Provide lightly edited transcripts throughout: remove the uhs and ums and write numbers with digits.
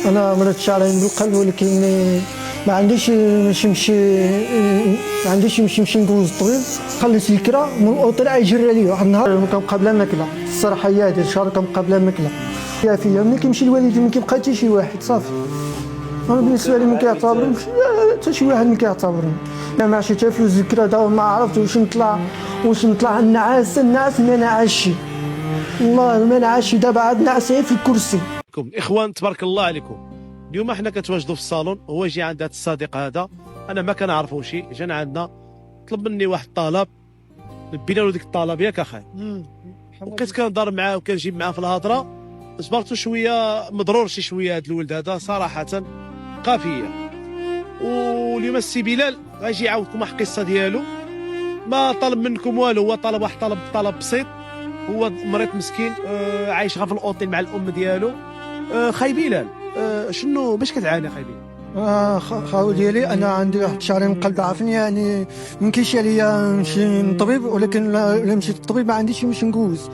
انا مرض شعرين بالقلب، ولكن ما عنديش نمشي ندوز الطبيب. خلص الكرا من الاوتيل يجري عليا واحد النهار كنبقى بلا ماكله. الصراحه هي هذه الشهر كنبقى بلا ماكله فيا. ملي كيمشي الوالد ما كيبقى حتى شي واحد صافي. انا بالنسبه لي ما كيعتبرنيش حتى شي واحد، ما كيعتبرني. انا ما عرفتش حتى فلوس الكرا دابا ما عرفت واش نطلع النعاس ما نعسش والله ما نعسش. دابا عاد نعس في الكرسي. اخوان تبارك الله عليكم، اليوم حنا كنتواجدوا في الصالون. هو يجي عند هذا الصديق هذا، انا ما كنعرفوش، جانا عندنا طلب مني واحد الطلب، نبينا له ديك الطلب ياك اخاي. بقيت كنهضر معاه وكنجيب معاه في الهضره، جبرتو شويه مضرور شي شويه هذا الولد هذا صراحه قافيه. واليوم السي بلال غيجي يعاودكم واحد القصه ديالو، ما طلب منكم والو، هو طلب واحد طلب بسيط. هو مريض مسكين، عايش غير في الاوتيل مع الام ديالو. خاي بلال، شنو باش كتعاني خاي بلال؟ خاو ديالي انا عندي واحد شهرين القلب عافني، يعني ميمكنش عليا نمشي للطبيب، ولكن لا مشيت للطبيب ما عنديش باش نجوز.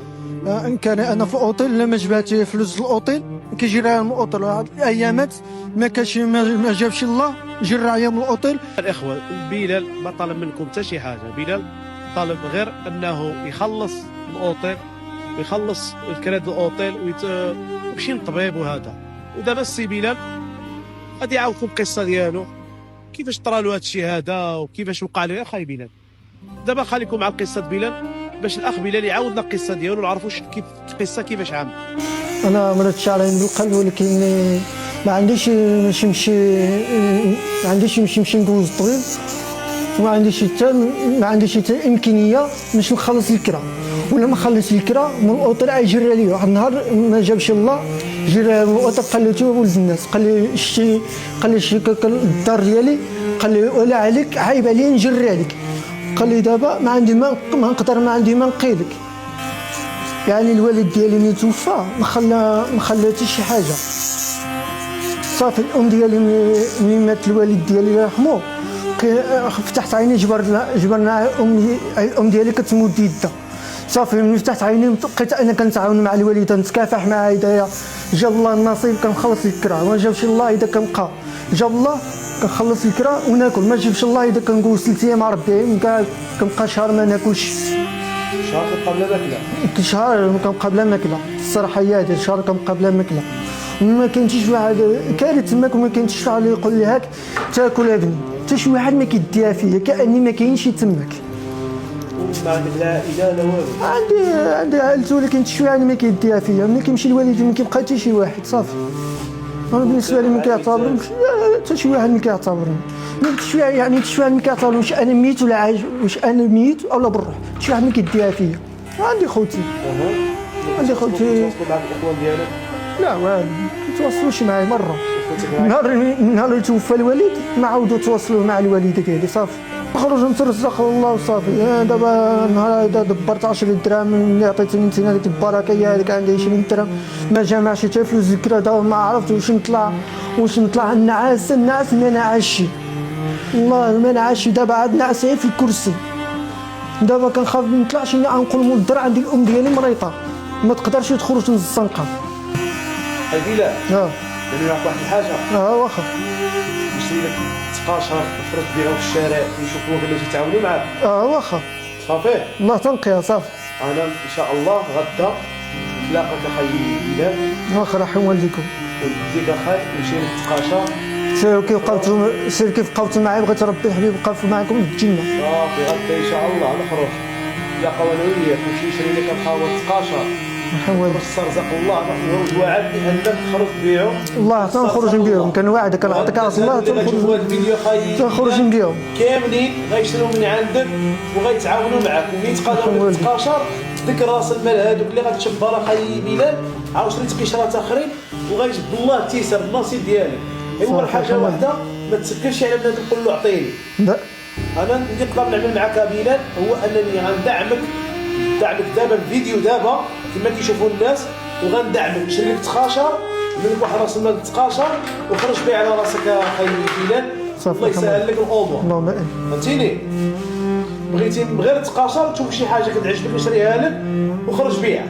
ان كان انا في الاوتيل لما جبت فلوس الاوتيل كيجي رايح من الاوتيل. ايامات ما كانش ما جابش الله جرى عليا من الاوتيل. الاخوه بلال ما طلب منكم حتى شي حاجه، بلال طالب غير انه يخلص الاوتيل ويخلص الكريدت الاوتيل ويمشي للطبيب وهذا. ودابا السي بلال غادي يعاودكم القصه ديالو، كيفاش طرا له هذا الشيء هذا وكيفاش وقع له. يا خاي بلال دابا خليكم مع قصه بلال باش الاخ بلال يعاودنا القصه ديالو ونعرفوا كيف القصه كيفاش عامله. انا مرض شعرين بالقلب، ولكن ما عنديش نمشي ندوز الطبيب، ما عنديش حتى امكانيه باش نخلص الكرا. ولا ما خلص الكرا من الاوتيل يجري عليا واحد النهار ما جابش الله جري من الاوتيل. قال لي ولد الناس، قال لي شتي الدار ديالي، قال لي ولا عليك عيب عليا نجري عليك. قال لي دابا ما عندي ما نقدر، ما عندي ما نقيلك. يعني الوالد ديالي ملي توفى ما خلى حتى شي حاجه صافي. الام ديالي ملي مات الوالد ديالي الله يرحمه فتحت عيني جبرنا الام ديالي كتمد يدها صافي. ملي فتحت عيني بقيت انا كنتعاون مع الوالده نتكافح معها. اذا جاب الله النصيب كنخلص الكرا، ما جابش الله اذا كنبقى. جاب الله كنخلص الكرا وناكل، ما جابش الله اذا كنقول 3 ايام 4 ايام كنبقى شهر ما ناكلش. شهر كنبقى بلا ماكله؟ شهر كنبقى بلا ماكله. الصراحه هي هذه الشهر كنبقى بلا ماكله. ما كاين حتى شي واحد كاري تماك، وما كاين حتى شي واحد اللي يقول لي هاك تاكل ابني. حتى شي واحد ما كيديها فيا، كاني ما كاينش تماك. ما عندك لا عائله لا والو؟ عندي عائلتي، ولكن حتى شي واحد ما كيديها فيا. ملي كيمشي الوالد ما كيبقى حتى شي واحد صافي. انا بالنسبه لي ما كيعتبرنيش حتى شي واحد، ما كيعتبرني حتى شي واحد، يعني حتى شي واحد ما كيعتبرني واش انا ميت ولا عايش، واش انا ميت ولا بالروح. حتى شي واحد ما كيديها فيا. عندي خوتي تواصلوا مع الاخوان ديالك؟ لا والو، ما كيتواصلوش معايا مره. نهار اللي توفى الوالد ما عاودوا تواصلوا مع الوالده ديالي صافي. نخرج نترزق الله وصافي. دابا النهار هذا دبرت 10 دراهم اللي عطيتني انت هذيك البركه، هي هذيك عندي 20 درهم ما جامعش حتى فلوس الكرا. دابا ما عرفت واش نطلع النعاس ما نعسش والله ما نعسش. دابا عاد نعس في الكرسي. دابا كنخاف ما نطلعش، نقول مول الدار عندي الام ديالي مريضه ما تقدرش تخرج من الزنقه. خاي بلال دير لك واحد الحاجه. واخا نشري لك تقاشر تخرج بيها في الشارع يشوفوك اللي تيتعاونوا معاك. واخا صافي الله تنقيها صافي. انا ان شاء الله غدا نلاقاك اخاي بلال. واخا رحم والديكم وديك اخاي نمشي لك تقاشر. سير كيف وقفتوا معايا، بغيت ربي الحبيب وقف معاكم في الجنه. صافي غدا ان شاء الله نخرج نتلاقاو انا وياك نمشي نشري لك الخاوه تقاشر. رزق الله وعد انك تخرج بيهم. الله تنخرج بيهم، كنوعدك كنعطيك راس الله تنخرج بيهم. كاملين غيشريو من عندك وغيتعاونوا معك، ومين تقادروا تقاشر ديك راس المال هذوك اللي غتشبر اخاي بلال عاود شري تقشرات اخرين وغيجب الله التيسر النصيب ديالك. هو حاجه واحده ما تسكرش على بنادم تقول له اعطيني. لا انا اللي نقدر نعمل معك بلال هو انني غندعمك دابا الفيديو دابا كما كيشوفوا الناس، وغندعمك نشري لك تقاشر من واحد راس المال تقاشر وخرج بيه على راسك اخاي بلال. الله يسهل لك الامور. اللهم امين. فهمتيني؟ بغيتي غير تقاشر تشوف شي حاجه كتعجبك نشريها لك وخرج بيها.